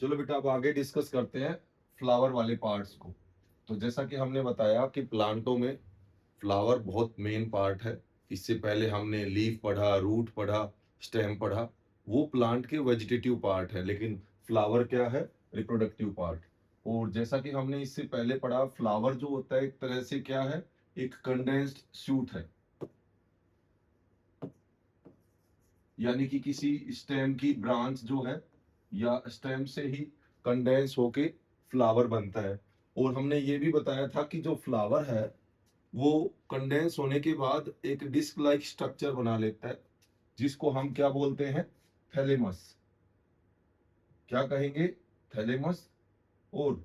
चलो बेटा अब आगे डिस्कस करते हैं फ्लावर वाले पार्ट्स को। तो जैसा कि हमने बताया कि प्लांटों में फ्लावर बहुत मेन पार्ट है। इससे पहले हमने लीफ पढ़ा, रूट पढ़ा, स्टेम पढ़ा। वो प्लांट के वेजिटेटिव पार्ट है, लेकिन फ्लावर क्या है? Reproductive part. और जैसा कि हमने इससे पहले पढ़ा, फ्लावर जो होता है एक तरह से क्या है? एक कंडेंस्ड शूट है, यानी कि किसी स्टेम की ब्रांच जो है या स्टेम से ही कंडेंस होके फ्लावर बनता है। और हमने ये भी बताया था कि जो फ्लावर है वो कंडेंस होने के बाद एक डिस्क लाइक स्ट्रक्चर बना लेता है, जिसको हम क्या बोलते हैं? थैलेमस। क्या कहेंगे? थैलेमस। और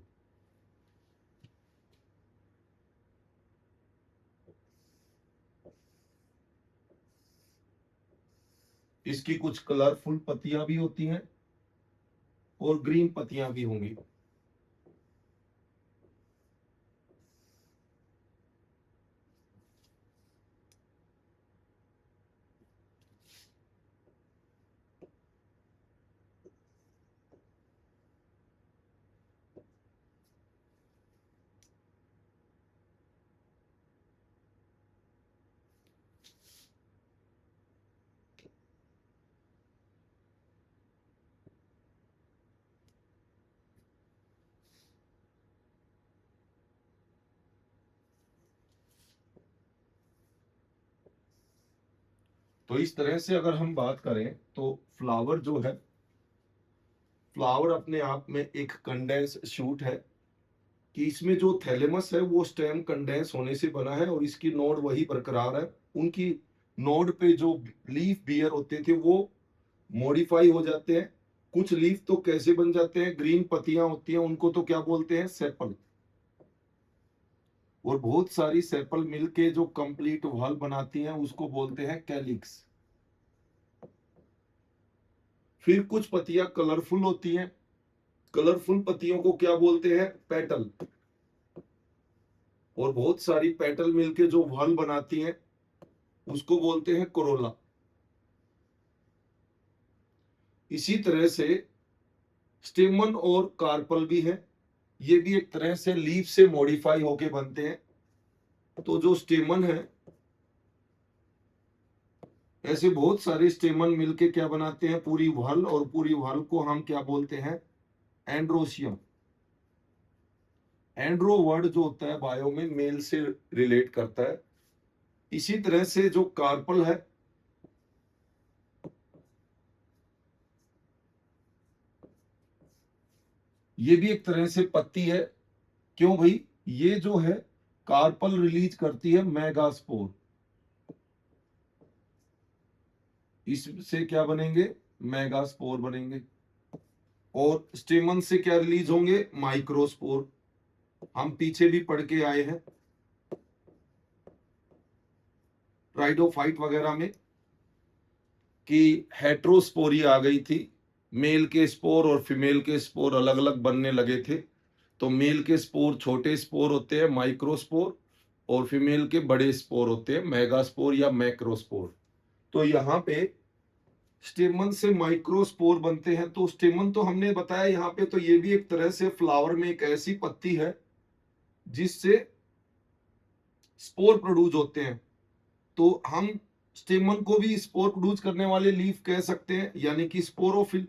इसकी कुछ कलरफुल पत्तियां भी होती हैं और ग्रीन पत्तियां भी होंगी। तो इस तरह से अगर हम बात करें तो फ्लावर जो है, फ्लावर अपने आप में एक कंडेंस शूट है कि इसमें जो थैलेमस है वो स्टेम कंडेंस होने से बना है और इसकी नोड वही बरकरार है। उनकी नोड पे जो लीफ बियर होते थे वो मॉडिफाई हो जाते हैं। कुछ लीफ तो कैसे बन जाते हैं? ग्रीन पत्तियां होती हैं, उनको तो क्या बोलते हैं? सेपल। और बहुत सारी सेपल मिलके जो कंप्लीट वॉल बनाती हैं उसको बोलते हैं कैलिक्स। फिर कुछ पत्तियां कलरफुल होती हैं, कलरफुल पत्तियों को क्या बोलते हैं? पेटल। और बहुत सारी पेटल मिलके जो वॉल बनाती हैं उसको बोलते हैं कोरोला। इसी तरह से स्टेमन और कार्पल भी है, ये भी एक तरह से लीफ से मॉडिफाई होके बनते हैं। तो जो स्टेमन है, ऐसे बहुत सारे स्टेमन मिलके क्या बनाते हैं? पूरी वॉल। और पूरी वॉल को हम क्या बोलते हैं? एंड्रोशियम। एंड्रो वर्ड जो होता है बायो में मेल से रिलेट करता है। इसी तरह से जो कार्पल है, ये भी एक तरह से पत्ती है। क्यों भाई? ये जो है कार्पल रिलीज करती है मेगास्पोर। इससे क्या बनेंगे? मेगास्पोर बनेंगे। और स्टेमन से क्या रिलीज होंगे? माइक्रोस्पोर। हम पीछे भी पढ़ के आए हैं राइडोफाइट वगैरह में कि हेट्रोस्पोरी आ गई थी। मेल के स्पोर और फीमेल के स्पोर अलग अलग बनने लगे थे। तो मेल के स्पोर छोटे स्पोर होते हैं, माइक्रोस्पोर, और फीमेल के बड़े स्पोर होते हैं, मेगास्पोर या मैक्रोस्पोर। तो यहाँ पे स्टेमन से माइक्रोस्पोर बनते हैं। तो स्टेमन तो हमने बताया यहाँ पे, तो ये भी एक तरह से फ्लावर में एक ऐसी पत्ती है जिससे स्पोर प्रोड्यूस होते हैं। तो हम स्टेमन को भी स्पोर प्रोड्यूस करने वाले लीफ कह सकते हैं, यानी कि स्पोरोफिल।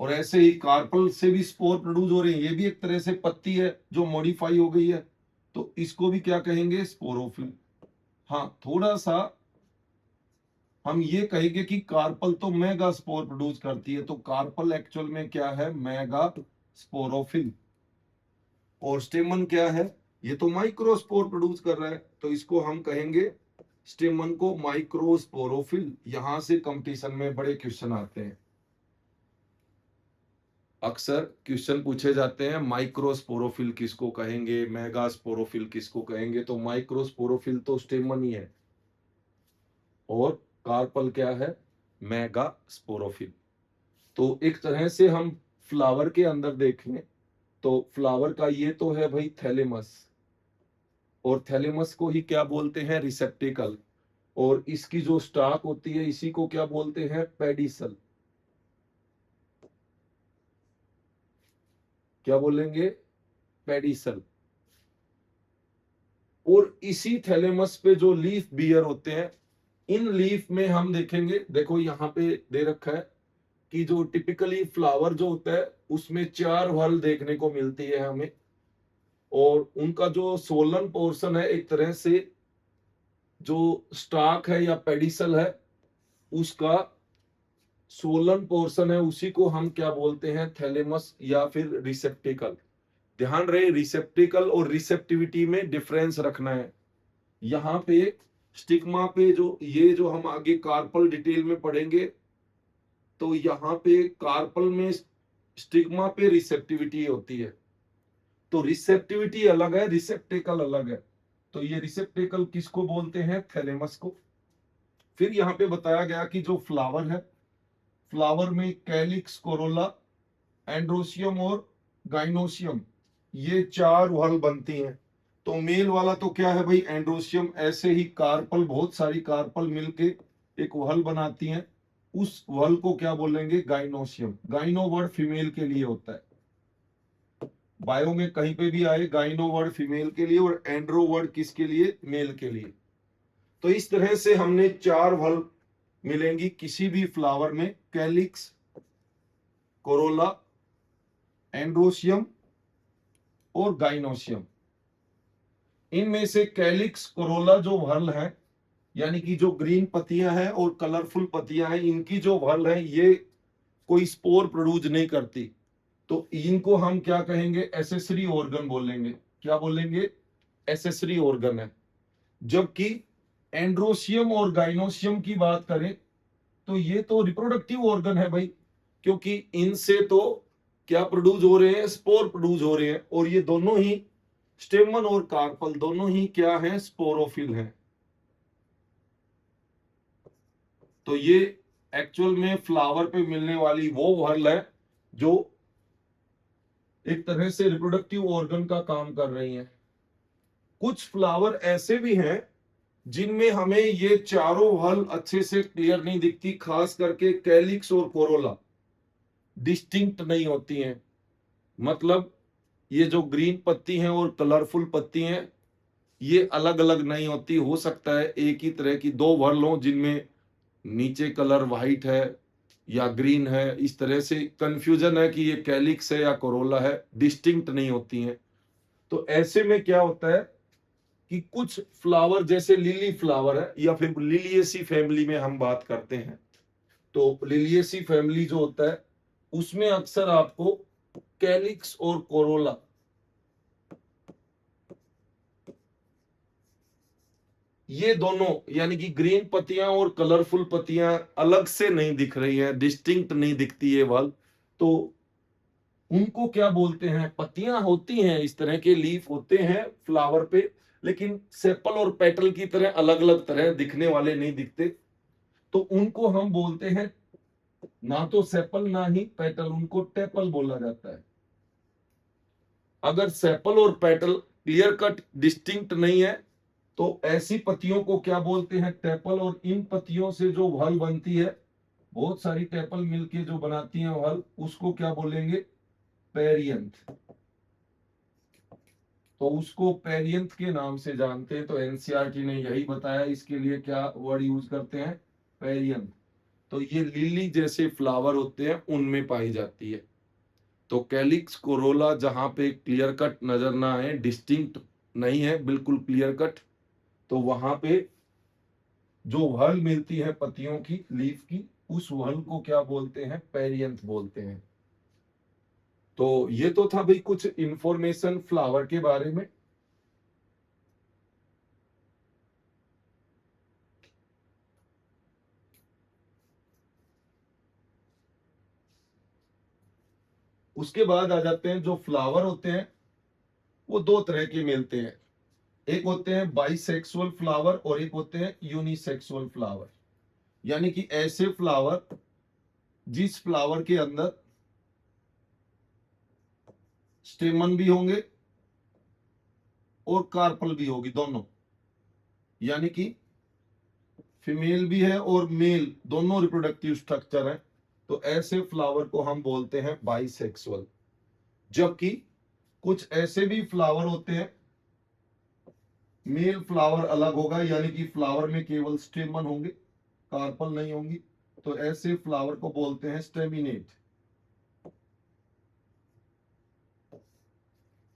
और ऐसे ही कार्पल से भी स्पोर प्रोड्यूस हो रहे हैं, ये भी एक तरह से पत्ती है जो मॉडिफाई हो गई है। तो इसको भी क्या कहेंगे? स्पोरोफिल। हाँ, थोड़ा सा हम ये कहेंगे कि कार्पल तो मेगा स्पोर प्रोड्यूस करती है, तो कार्पल एक्चुअल में क्या है? Mega sporophyll. और स्टेमन क्या है? ये तो माइक्रोस्पोर प्रोड्यूस कर रहा है, तो इसको हम कहेंगे स्टेमन को माइक्रोस्पोरोफिल। यहां से कंपटीशन में बड़े क्वेश्चन आते हैं, अक्सर क्वेश्चन पूछे जाते हैं माइक्रोस्पोरोफिल किसको कहेंगे, मेगास्पोरोफिल किसको कहेंगे। तो माइक्रोस्पोरोफिल तो स्टेमन ही है और कार्पल क्या है? मेगास्पोरोफिल। तो एक तरह से हम फ्लावर के अंदर देखें तो फ्लावर का ये तो है भाई थैलेमस, और थैलेमस को ही क्या बोलते हैं? रिसेप्टिकल। और इसकी जो स्टाक होती है इसी को क्या बोलते हैं, पेडिसल। क्या बोलेंगे, पेडिसल। और इसी थैलेमस पे जो लीफ बियर होते हैं, इन लीफ में हम देखेंगे, देखो यहाँ पे दे रखा है कि जो टिपिकली फ्लावर जो होता है उसमें 4 व्हर्ल देखने को मिलती है हमें, और उनका जो सोलन पोर्शन है, एक तरह से जो स्टाक है या पेडिसल है उसका सोलन पोर्शन है, उसी को हम क्या बोलते हैं, थैलेमस या फिर रिसेप्टिकल। ध्यान रहे, रिसेप्टिकल और रिसेप्टिविटी में डिफरेंस रखना है। यहाँ पे स्टिग्मा पे जो ये जो हम आगे कार्पल डिटेल में पढ़ेंगे, तो यहाँ पे कार्पल में स्टिग्मा पे रिसेप्टिविटी होती है, तो रिसेप्टिविटी अलग है, रिसेप्टिकल अलग है। तो ये रिसेप्टिकल किसको बोलते हैं, थैलेमस को। फिर यहाँ पे बताया गया कि जो फ्लावर है, फ्लावर में कैलिक्स, कोरोला, एंड्रोसियम और गाइनोसियम, ये 4 व्हर्ल बनती हैं। तो मेल वाला तो क्या है भाई, एंड्रोसियम। ऐसे ही कार्पल, बहुत सारी कार्पल मिलके एक व्हर्ल बनाती हैं, उस व्हर्ल को क्या बोलेंगे, गाइनोसियम। गाइनो वर्ड फीमेल के लिए होता है, बायो में कहीं पे भी आए गाइनो वर्ड फीमेल के लिए और एंड्रो वर्ड किसके लिए, मेल के लिए। तो इस तरह से हमने 4 व्हर्ल मिलेंगी किसी भी फ्लावर में, कैलिक्स, कोरोला, एंड्रोसियम और गाइनोसियम। इनमें से कैलिक्स, कोरोला जो व्हर्ल है, यानी कि जो ग्रीन पत्तियां हैं और कलरफुल पत्तियां हैं, इनकी जो व्हर्ल है ये कोई स्पोर प्रोड्यूस नहीं करती, तो इनको हम क्या कहेंगे, एसेसरी ऑर्गन बोलेंगे। क्या बोलेंगे, एसेसरी ऑर्गन है। जबकि एंड्रोसियम और गाइनोसियम की बात करें तो ये तो रिप्रोडक्टिव ऑर्गन है भाई, क्योंकि इनसे तो क्या प्रोड्यूस हो रहे हैं, स्पोर प्रोड्यूस हो रहे हैं, और ये दोनों ही स्टेमन और कार्पल दोनों ही क्या हैं, स्पोरोफिल हैं। तो ये एक्चुअल में फ्लावर पे मिलने वाली वो व्हर्ल है जो एक तरह से रिप्रोडक्टिव ऑर्गन का काम कर रही हैं। कुछ फ्लावर ऐसे भी हैं जिनमें हमें ये चारों व्हर्ल अच्छे से क्लियर नहीं दिखती, खास करके कैलिक्स और कोरोला डिस्टिंक्ट नहीं होती हैं। मतलब ये जो ग्रीन पत्ती हैं और कलरफुल पत्ती हैं, ये अलग अलग नहीं होती। हो सकता है एक ही तरह की 2 व्हर्ल हों जिनमें नीचे कलर व्हाइट है या ग्रीन है, इस तरह से कंफ्यूजन है कि ये कैलिक्स है या कोरोला है, डिस्टिंक्ट नहीं होती हैं। तो ऐसे में क्या होता है कि कुछ फ्लावर जैसे लिली फ्लावर है या फिर लिलियेसी फैमिली में हम बात करते हैं, तो लिलियेसी फैमिली जो होता है उसमें अक्सर आपको कैलिक्स और कोरोला ये दोनों, यानी कि ग्रीन पत्तियां और कलरफुल पत्तियां अलग से नहीं दिख रही हैं, डिस्टिंक्ट नहीं दिखती है वाल, तो उनको क्या बोलते हैं, पत्तियां होती हैं, इस तरह के लीफ होते हैं फ्लावर पे, लेकिन सेपल और पेटल की तरह अलग अलग तरह दिखने वाले नहीं दिखते, तो उनको हम बोलते हैं ना तो सेपल ना ही पेटल, उनको टेपल बोला जाता है। अगर सेपल और पेटल क्लियर कट डिस्टिंक्ट नहीं है तो ऐसी पत्तियों को क्या बोलते हैं, टेपल। और इन पत्तियों से जो व्हर्ल बनती है, बहुत सारी टेपल मिलके जो बनाती हैं व्हर्ल, उसको क्या बोलेंगे, पेरियंथ। तो उसको पेरियंथ के नाम से जानते हैं, तो एनसीईआरटी ने यही बताया इसके लिए क्या वर्ड यूज करते हैं, पेरियंथ। तो ये लिली जैसे फ्लावर होते हैं उनमें पाई जाती है। तो कैलिक्स, कोरोला जहां पे क्लियर कट नजर ना आए, डिस्टिंक्ट नहीं है बिल्कुल क्लियर कट, तो वहां पे जो व्हर्ल मिलती है पत्तियों की, लीफ की, उस व्हर्ल को क्या बोलते हैं, पेरियंथ बोलते हैं। तो ये तो था भाई कुछ इंफॉर्मेशन फ्लावर के बारे में। उसके बाद आ जाते हैं, जो फ्लावर होते हैं वो 2 तरह के मिलते हैं, एक होते हैं बाइसेक्सुअल फ्लावर और एक होते हैं यूनिसेक्सुअल फ्लावर। यानी कि ऐसे फ्लावर जिस फ्लावर के अंदर स्टेमन भी होंगे और कार्पल भी होगी दोनों, यानी कि फीमेल भी है और मेल दोनों रिप्रोडक्टिव स्ट्रक्चर है, तो ऐसे फ्लावर को हम बोलते हैं बाइसेक्सुअल। जबकि कुछ ऐसे भी फ्लावर होते हैं, मेल फ्लावर अलग होगा, यानी कि फ्लावर में केवल स्टेमन होंगे, कार्पल नहीं होंगी, तो ऐसे फ्लावर को बोलते हैं स्टेमिनेट,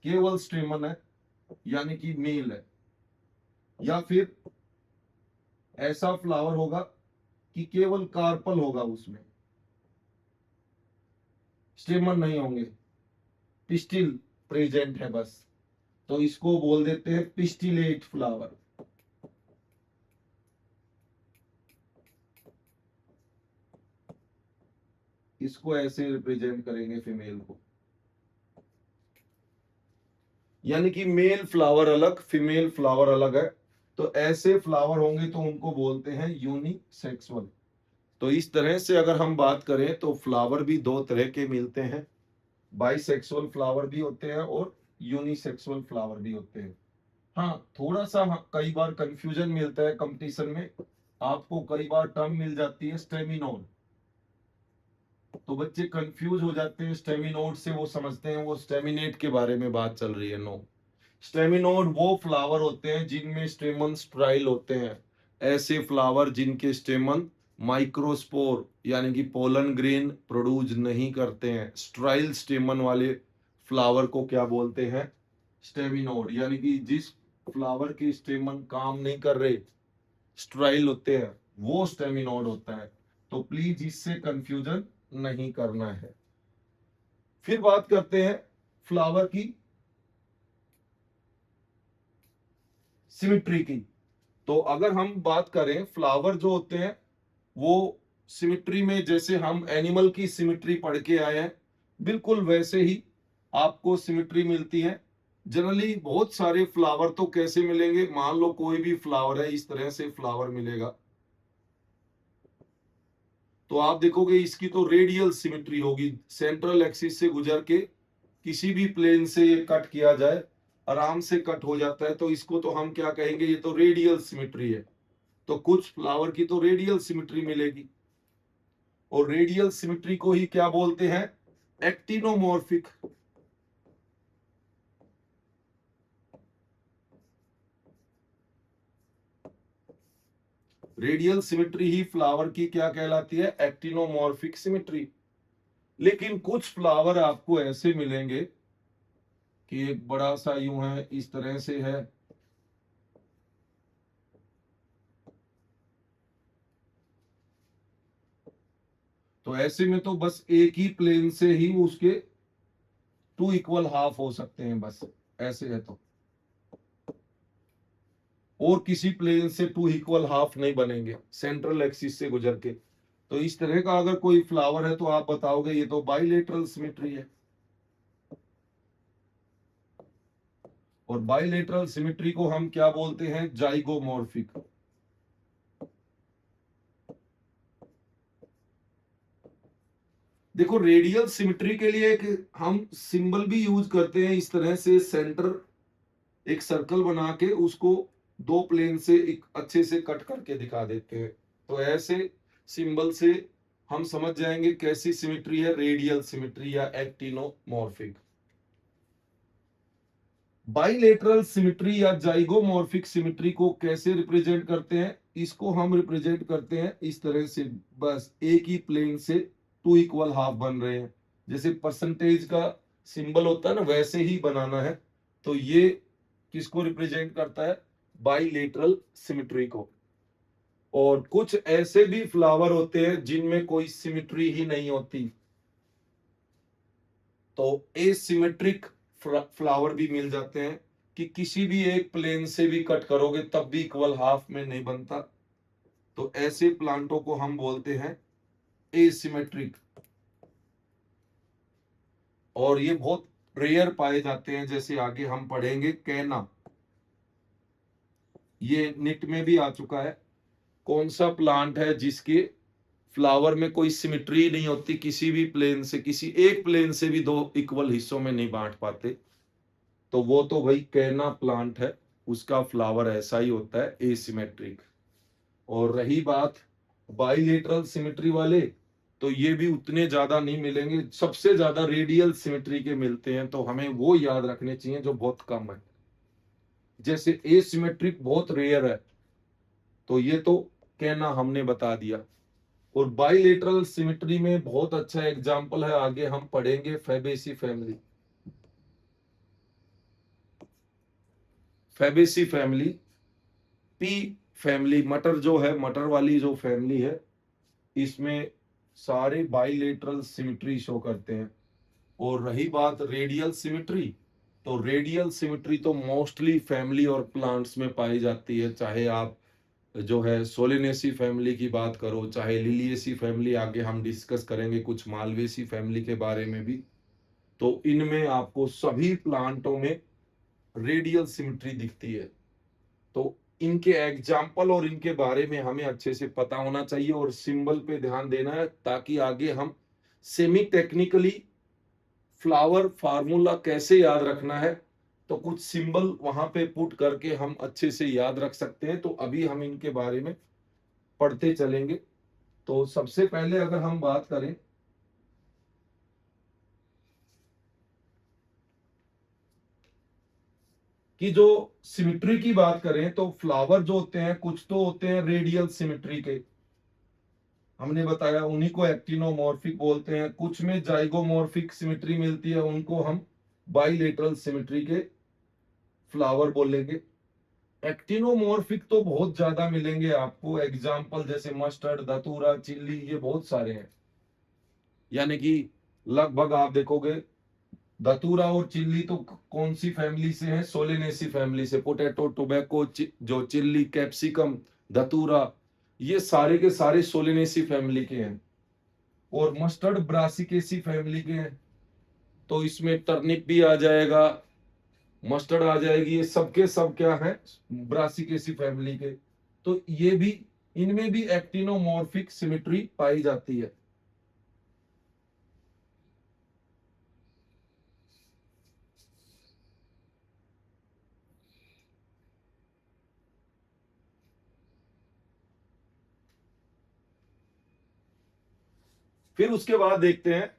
केवल स्टेमन है यानी कि मेल है। या फिर ऐसा फ्लावर होगा कि केवल कार्पल होगा, उसमें स्टेमन नहीं होंगे, पिस्टिल प्रेजेंट है बस, तो इसको बोल देते हैं पिस्टिलेट फ्लावर। इसको ऐसे रिप्रेजेंट करेंगे फीमेल को, यानी कि मेल फ्लावर अलग फीमेल फ्लावर अलग है, तो ऐसे फ्लावर होंगे तो उनको बोलते हैं यूनिसेक्सुअल। तो इस तरह से अगर हम बात करें तो फ्लावर भी दो तरह के मिलते हैं, बाइसेक्सुअल फ्लावर भी होते हैं और यूनिसेक्सुअल फ्लावर भी होते हैं। हाँ, थोड़ा सा कई बार कंफ्यूजन मिलता है कंपटीशन में, आपको कई बार टर्म मिल जाती है स्टेमिनोड, तो बच्चे कंफ्यूज हो जाते हैं स्टेमिनोड से, वो समझते हैं वो स्टेमिनेट के बारे में बात चल रही है। नो, स्टेमिनोड वो फ्लावर होते हैं जिनमें स्टेमन स्ट्राइल होते हैं, ऐसे फ्लावर जिनके स्टेमन माइक्रोस्पोर यानी कि पोलन ग्रेन प्रोड्यूस नहीं करते हैं, स्ट्राइल स्टेमन वाले फ्लावर को क्या बोलते हैं, स्टेमिनोड। यानी कि जिस फ्लावर के स्टेमन काम नहीं कर रहे, स्ट्राइल होते हैं, वो स्टेमिनोड होता है। तो प्लीज इससे कंफ्यूजन नहीं करना है। फिर बात करते हैं फ्लावर की सिमिट्री की। तो अगर हम बात करें, फ्लावर जो होते हैं वो सिमिट्री में, जैसे हम एनिमल की सिमिट्री पढ़ के आए हैं, बिल्कुल वैसे ही आपको सिमिट्री मिलती है। जनरली बहुत सारे फ्लावर तो कैसे मिलेंगे, मान लो कोई भी फ्लावर है, इस तरह से फ्लावर मिलेगा, तो आप देखोगे इसकी तो रेडियल सिमिट्री होगी, सेंट्रल एक्सिस से गुजर के किसी भी प्लेन से ये कट किया जाए आराम से कट हो जाता है, तो इसको तो हम क्या कहेंगे, ये तो रेडियल सिमिट्री है। तो कुछ फ्लावर की तो रेडियल सिमिट्री मिलेगी, और रेडियल सिमिट्री को ही क्या बोलते हैं, एक्टिनोमॉर्फिक। रेडियल सिमिट्री ही फ्लावर की क्या कहलाती है, एक्टिनोमॉर्फिक सिमिट्री। लेकिन कुछ फ्लावर आपको ऐसे मिलेंगे कि एक बड़ा सा यूं है, इस तरह से है, तो ऐसे में तो बस एक ही प्लेन से ही उसके टू इक्वल हाफ हो सकते हैं, बस ऐसे है तो, और किसी प्लेन से टू इक्वल हाफ नहीं बनेंगे सेंट्रल एक्सिस से गुजर के। तो इस तरह का अगर कोई फ्लावर है तो आप बताओगे ये तो बाइलेटरल सिमिट्री है। और बाइलेटरल सिमिट्री को हम क्या बोलते हैं, जाइगोमॉर्फिक। देखो, रेडियल सिमिट्री के लिए एक हम सिंबल भी यूज करते हैं, इस तरह से सेंटर एक सर्कल बना के उसको दो प्लेन से एक अच्छे से कट करके दिखा देते हैं, तो ऐसे सिंबल से हम समझ जाएंगे कैसी सिमिट्री है, रेडियल सिमिट्री या एक्टिनोमॉर्फिक। बाइलेटरल सिमिट्री या जाइगोमॉर्फिक सिमिट्री को कैसे रिप्रेजेंट करते हैं, इसको हम रिप्रेजेंट करते हैं इस तरह से, बस एक ही प्लेन से टू इक्वल हाफ बन रहे हैं, जैसे परसेंटेज का सिंबल होता है ना, वैसे ही बनाना है। तो ये किसको रिप्रेजेंट करता है, बाइलेटरल सिमिट्री को। और कुछ ऐसे भी फ्लावर होते हैं जिनमें कोई सिमिट्री ही नहीं होती, तो एसिमेट्रिक फ्लावर भी मिल जाते हैं, कि किसी भी एक प्लेन से भी कट करोगे तब भी इक्वल हाफ में नहीं बनता, तो ऐसे प्लांटों को हम बोलते हैं एसिमेट्रिक। और ये बहुत रेयर पाए जाते हैं, जैसे आगे हम पढ़ेंगे कैना, ये निट में भी आ चुका है, कौन सा प्लांट है जिसके फ्लावर में कोई सिमिट्री नहीं होती, किसी भी प्लेन से, किसी एक प्लेन से भी दो इक्वल हिस्सों में नहीं बांट पाते, तो वो तो भाई कैना प्लांट है, उसका फ्लावर ऐसा ही होता है एसिमेट्रिक। और रही बात बाइलेटरल सिमेट्री वाले, तो ये भी उतने ज्यादा नहीं मिलेंगे, सबसे ज्यादा रेडियल सिमेट्री के मिलते हैं, तो हमें वो याद रखने चाहिए जो बहुत कम है। जैसे एसिमेट्रिक बहुत रेयर है, तो ये तो कहना हमने बता दिया। और बाइलेटरल सिमेट्री में बहुत अच्छा एग्जांपल है, आगे हम पढ़ेंगे, Fabaceae family. Fabaceae family, P family, मटर जो है, मटर वाली जो फैमिली है, इसमें सारे बाइलेटरल सिमेट्री शो करते हैं। और रही बात रेडियल सिमेट्री, तो रेडियल सिमेट्री तो मोस्टली फैमिली और प्लांट्स में पाई जाती है, चाहे आप जो है सोलेनेसी फैमिली की बात करो, चाहे लिलिएसी फैमिली, आगे हम डिस्कस करेंगे कुछ मालवेसी फैमिली के बारे में भी। तो इनमें आपको सभी प्लांटों में रेडियल सिमेट्री दिखती है। तो इनके एग्जाम्पल और इनके बारे में हमें अच्छे से पता होना चाहिए और सिंबल पे ध्यान देना है, ताकि आगे हम सेमी टेक्निकली फ्लावर फार्मूला कैसे याद रखना है, तो कुछ सिंबल वहां पे पुट करके हम अच्छे से याद रख सकते हैं। तो अभी हम इनके बारे में पढ़ते चलेंगे। तो सबसे पहले अगर हम बात करें कि जो सिमेट्री की बात करें, तो फ्लावर जो होते हैं कुछ तो होते हैं रेडियल सिमेट्री के, हमने बताया उन्हीं को एक्टिनोमॉर्फिक बोलते हैं। कुछ में जाइगोमॉर्फिक सिमेट्री मिलती है, उनको हम बाइलेटरल सिमेट्री के फ्लावर बोलेंगे। एक्टिनोमॉर्फिक तो बहुत ज्यादा मिलेंगे आपको, एग्जाम्पल जैसे मस्टर्ड, धतूरा, चिल्ली, ये बहुत सारे हैं। यानी कि लगभग आप देखोगे धतूरा और चिल्ली तो कौन सी फैमिली से है, सोलेनेसी फैमिली से। पोटैटो, टोबैको, जो चिल्ली, कैप्सिकम, धतूरा, ये सारे के सारे सोलेनेसी फैमिली के हैं। और मस्टर्ड ब्रासिकेसी फैमिली के हैं, तो इसमें टर्निप भी आ जाएगा, मस्टर्ड आ जाएगी, ये सबके सब क्या है, ब्रासिकेसी फैमिली के। तो ये भी, इनमें भी एक्टिनोमॉर्फिक सिमेट्री पाई जाती है। फिर उसके बाद देखते हैं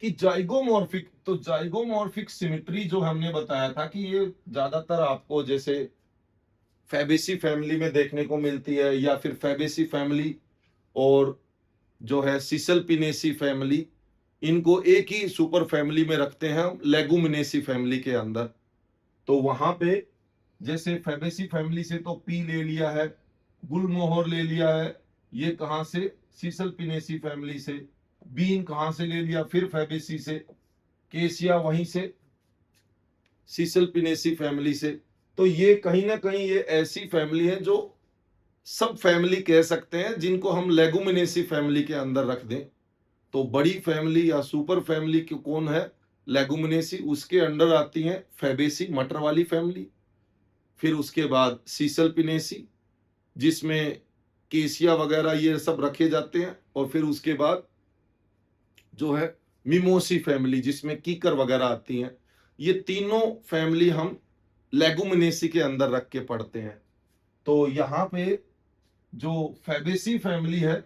कि जाइगोमॉर्फिक, तो जाइगोमॉर्फिक सिमेट्री जो हमने बताया था कि ये ज्यादातर आपको जैसे फैबेसी फैमिली में देखने को मिलती है, या फिर फैबेसी फैमिली और जो है सिसलपिनेसी फैमिली, इनको एक ही सुपर फैमिली में रखते हैं लेगुमिनेसी फैमिली के अंदर। तो वहां पे जैसे फैबेसी फैमिली से तो पी ले लिया है, गुलमोहर ले लिया है, ये कहां से, सिसलपिनेसी फैमिली से। बीन कहां से ले लिया, फिर फैबेसी से। केसिया वहीं से सिसलपिनेसी फैमिली से। तो ये कहीं ना कहीं ये ऐसी फैमिली है जो सब फैमिली कह सकते हैं, जिनको हम लेगुमिनेसी फैमिली के अंदर रख दें। तो बड़ी फैमिली या सुपर फैमिली कौन है, लेगुमिनेसी, उसके अंडर आती है फैबेसी, मटर वाली फैमिली। फिर उसके बाद सीसलपिनेसी, जिसमें केसिया वगैरह ये सब रखे जाते हैं। और फिर उसके बाद जो है मिमोसी फैमिली, जिसमें कीकर वगैरह आती हैं। ये तीनों फैमिली हम लेगुमिनेसी के अंदर रख के पढ़ते हैं। तो यहाँ पे जो फैबेसी फैमिली है,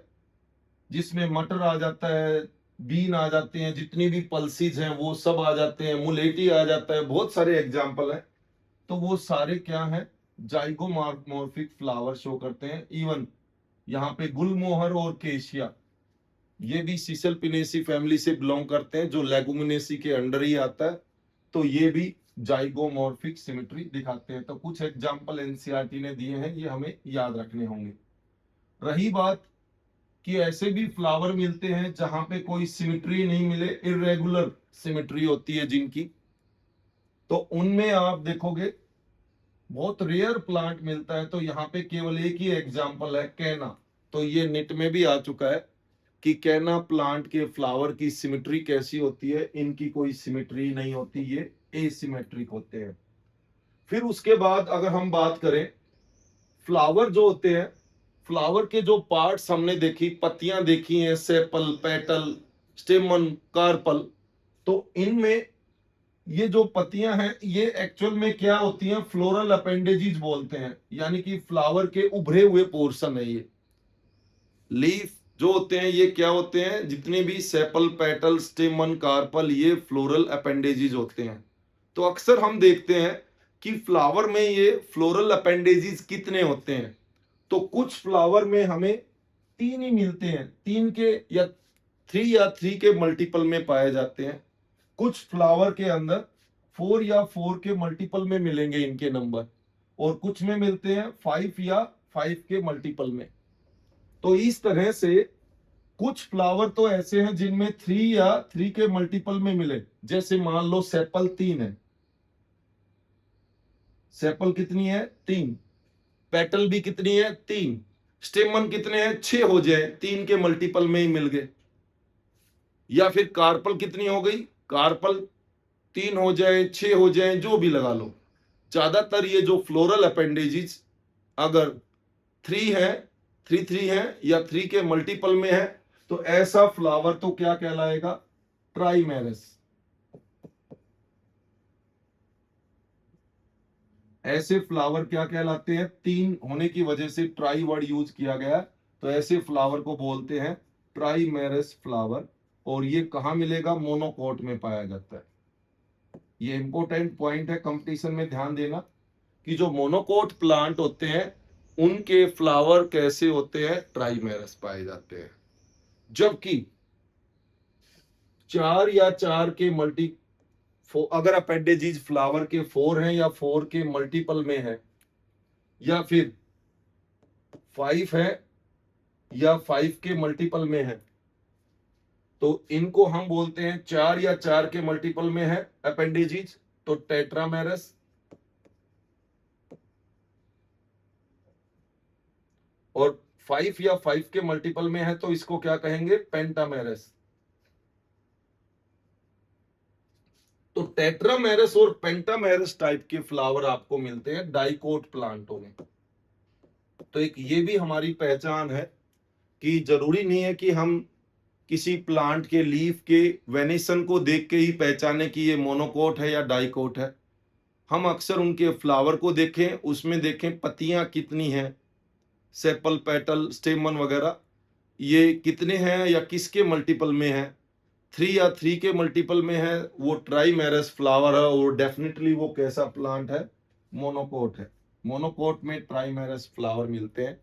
जिसमें मटर आ जाता है, बीन आ जाते हैं, जितनी भी पल्सीज हैं वो सब आ जाते हैं, मुलेटी आ जाता है, बहुत सारे एग्जाम्पल हैं। तो वो सारे क्या हैं, जाइगोमॉर्फिक फ्लावर शो करते हैं। इवन यहाँ पे गुलमोहर और केशिया, ये भी सिसलपिनेसी फैमिली से बिलोंग करते हैं, जो लेगुमिनेसी के अंडर ही आता है। तो ये भी जाइगोमॉर्फिक सिमेट्री दिखाते हैं। तो कुछ एग्जाम्पल एनसीईआरटी ने दिए हैं, ये हमें याद रखने होंगे। रही बात कि ऐसे भी फ्लावर मिलते हैं जहां पे कोई सिमेट्री नहीं मिले, इरेगुलर सिमेट्री होती है जिनकी, तो उनमें आप देखोगे बहुत रेयर प्लांट मिलता है। तो यहाँ पे केवल एक ही एग्जाम्पल है, कैना। तो ये निट में भी आ चुका है कि कैना प्लांट के फ्लावर की सिमेट्री कैसी होती है, इनकी कोई सिमेट्री नहीं होती, ये एसिमेट्रिक होते हैं। फिर उसके बाद अगर हम बात करें, फ्लावर जो होते हैं, फ्लावर के जो पार्ट्स हमने देखी, पत्तियां देखी हैं, सेपल, पेटल, स्टेमन, कार्पल। तो इनमें ये जो पत्तियां हैं, ये एक्चुअल में क्या होती हैं, फ्लोरल अपेंडेजेस बोलते हैं, यानी कि फ्लावर के उभरे हुए पोर्शन है ये। लीफ जो होते हैं ये क्या होते हैं, जितने भी सेपल, पेटल, स्टेमन, कार्पल, ये फ्लोरल अपेंडेजेस होते हैं। तो अक्सर हम देखते हैं कि फ्लावर में ये फ्लोरल अपेंडेजेस कितने होते हैं। तो कुछ फ्लावर में हमें 3 ही मिलते हैं, 3 के या 3 या 3 के मल्टीपल में पाए जाते हैं। कुछ फ्लावर के अंदर 4 या 4 के मल्टीपल में मिलेंगे इनके नंबर, और कुछ में मिलते हैं 5 या 5 के मल्टीपल में। तो इस तरह से कुछ फ्लावर तो ऐसे हैं जिनमें 3 या 3 के मल्टीपल में मिले, जैसे मान लो सेपल 3 है, सेपल कितनी है 3, पेटल भी कितनी है 3, स्टेमन कितने हैं 6 हो जाए, 3 के मल्टीपल में ही मिल गए। या फिर कार्पल कितनी हो गई, कार्पल 3 हो जाए, 6 हो जाए, जो भी लगा लो। ज्यादातर ये जो फ्लोरल अपेंडेजेस अगर 3 है, 3 है या 3 के मल्टीपल में है, तो ऐसा फ्लावर तो क्या कहलाएगा, ट्राइमेरस। ऐसे फ्लावर क्या कहलाते हैं, 3 होने की वजह से ट्राई वर्ड यूज किया गया, तो ऐसे फ्लावर को बोलते हैं ट्राइमेरस फ्लावर। और ये कहां मिलेगा, मोनोकोट में पाया जाता है। ये इंपॉर्टेंट पॉइंट है, कंपटीशन में ध्यान देना कि जो मोनोकोट प्लांट होते हैं उनके फ्लावर कैसे होते हैं, ट्राइमेरस पाए जाते हैं। जबकि 4 या 4 के मल्टी अगर अपेंडेजेस फ्लावर के 4 हैं या 4 के मल्टीपल में है, या फिर 5 है या 5 के मल्टीपल में है, तो इनको हम बोलते हैं 4 या 4 के मल्टीपल में है अपेंडेजेस, तो टेट्रामेरस। और 5 या 5 के मल्टीपल में है तो इसको क्या कहेंगे, पेंटामेरस। तो टेट्रामेरस और पेंटामेरस टाइप के फ्लावर आपको मिलते हैं डाइकोट प्लांटों में। तो एक ये भी हमारी पहचान है कि जरूरी नहीं है कि हम किसी प्लांट के लीफ के वेनेशन को देख के ही पहचाने कि ये मोनोकोट है या डाइकोट है। हम अक्सर उनके फ्लावर को देखें, उसमें देखें पत्तियां कितनी हैं, सेपल, पेटल, स्टेमन वगैरह ये कितने हैं या किसके मल्टीपल में है। 3 या 3 के मल्टीपल में है वो ट्राइमेरस फ्लावर है, और डेफिनेटली वो कैसा प्लांट है, मोनोकोट है। मोनोकोट में ट्राइमेरस फ्लावर मिलते हैं।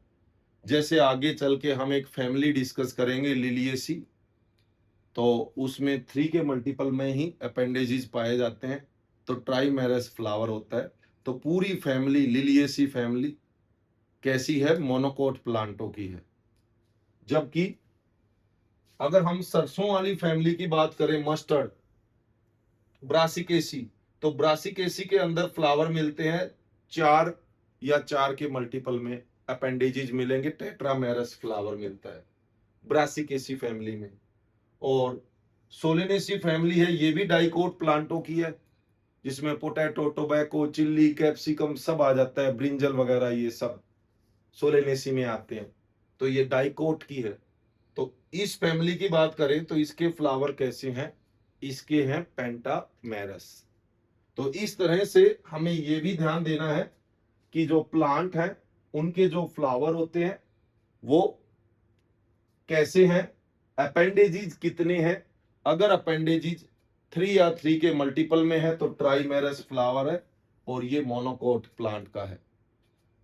जैसे आगे चल के हम एक फैमिली डिस्कस करेंगे लिलिएसी, तो उसमें 3 के मल्टीपल में ही अपेंडेजेस पाए जाते हैं, तो ट्राइमेरस फ्लावर होता है। तो पूरी फैमिली लिलिएसी फैमिली कैसी है, मोनोकोट प्लांटों की है। जबकि अगर हम सरसों वाली फैमिली की बात करें, मस्टर्ड, ब्रासिकेसी, तो ब्रासिकेसी के अंदर फ्लावर मिलते हैं 4 या 4 के मल्टीपल में अपेंडेजेस मिलेंगे, टेट्रामेरस फ्लावर मिलता है ब्रासिकेसी फैमिली में। और सोलेनेसी फैमिली है, ये भी डाइकोट प्लांटों की है, जिसमें पोटैटो, टोबैको, चिल्ली, कैप्सिकम सब आ जाता है, ब्रिंजल वगैरह ये सब सोलेनेसी में आते हैं, तो ये डाइकोट की है। तो इस फैमिली की बात करें तो इसके फ्लावर कैसे हैं, इसके हैं पेंटामेरस। तो इस तरह से हमें यह भी ध्यान देना है कि जो प्लांट हैं उनके जो फ्लावर होते हैं वो कैसे हैं, अपेंडेजेस कितने हैं। अगर अपेंडेजेस 3 या 3 के मल्टीपल में है तो ट्राइमेरस फ्लावर है और ये मोनोकोट प्लांट का है।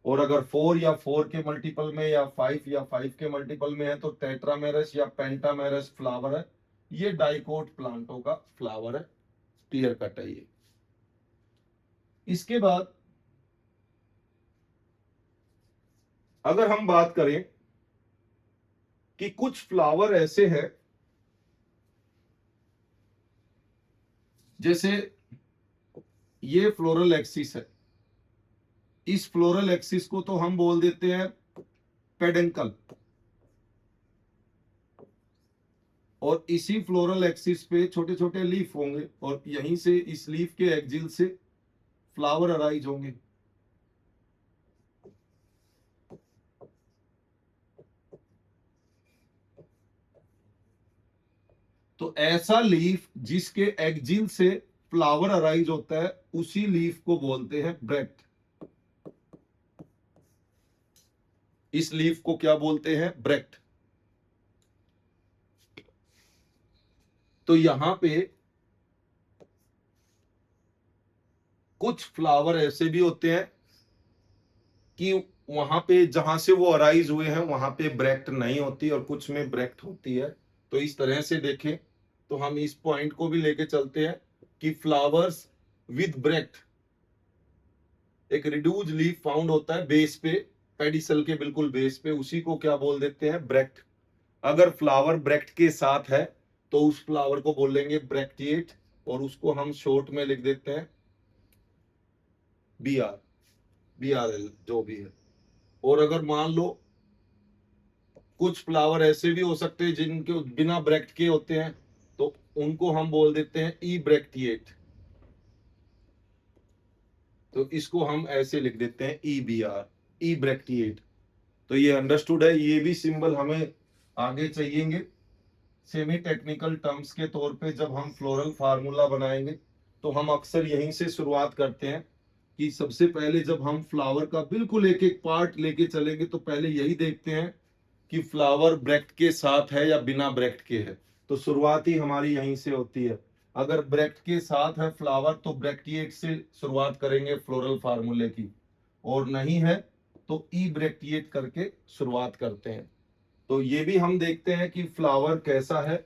और अगर 4 या 4 के मल्टीपल में या 5 या 5 के मल्टीपल में है तो टेट्रामेरस या पेंटामेरस फ्लावर है। ये डाइकोट प्लांटों का फ्लावर है, क्लियर कट है ये। इसके बाद अगर हम बात करें कि कुछ फ्लावर ऐसे हैं, जैसे ये फ्लोरल एक्सिस है, इस फ्लोरल एक्सिस को तो हम बोल देते हैं पेडंकल, और इसी फ्लोरल एक्सिस पे छोटे छोटे लीफ होंगे और यहीं से इस लीफ के एक्सिल से फ्लावर अराइज होंगे। तो ऐसा लीफ जिसके एक्सिल से फ्लावर अराइज होता है उसी लीफ को बोलते हैं ब्रेक्ट। इस लीफ को क्या बोलते हैं, ब्रेक्ट। तो यहां पे कुछ फ्लावर ऐसे भी होते हैं कि वहां पे जहां से वो अराइज हुए हैं वहां पे ब्रैक्ट नहीं होती और कुछ में ब्रैक्ट होती है। तो इस तरह से देखें तो हम इस पॉइंट को भी लेके चलते हैं कि फ्लावर्स विद ब्रैक्ट, एक रिड्यूज लीफ फाउंड होता है बेस पे, पेडिसल के बिल्कुल बेस पे, उसी को क्या बोल देते हैं, ब्रैक्ट। अगर फ्लावर ब्रैक्ट के साथ है तो उस फ्लावर को बोलेंगे ब्रैक्टिएट, और उसको हम शॉर्ट में लिख देते हैं BRL जो भी है। और अगर मान लो कुछ फ्लावर ऐसे भी हो सकते हैं जिनके बिना ब्रैक्ट के होते हैं, तो उनको हम बोल देते हैं ई ब्रैक्टिएट। तो इसको हम ऐसे लिख देते हैं EBR, ई ब्रैक्टिएट। तो ये अंडरस्टूड है। ये भी सिंबल हमें आगे चाहिएंगे सेमी टेक्निकल टर्म्स के तौर पे। जब हम फ्लोरल फार्मूला बनाएंगे तो हम अक्सर यहीं से शुरुआत करते हैं कि सबसे पहले जब हम फ्लावर का बिल्कुल एक एक पार्ट लेके चलेंगे तो पहले यही देखते हैं कि फ्लावर ब्रैक्ट के साथ है या बिना ब्रैक्ट के है। तो शुरुआत ही हमारी यहीं से होती है। अगर ब्रैक्ट के साथ है फ्लावर तो ब्रैक्टिएट से शुरुआत करेंगे फ्लोरल फार्मूले की, और नहीं है तो ई ब्रैक्टिएट करके शुरुआत करते हैं। तो ये भी हम देखते हैं कि फ्लावर कैसा है।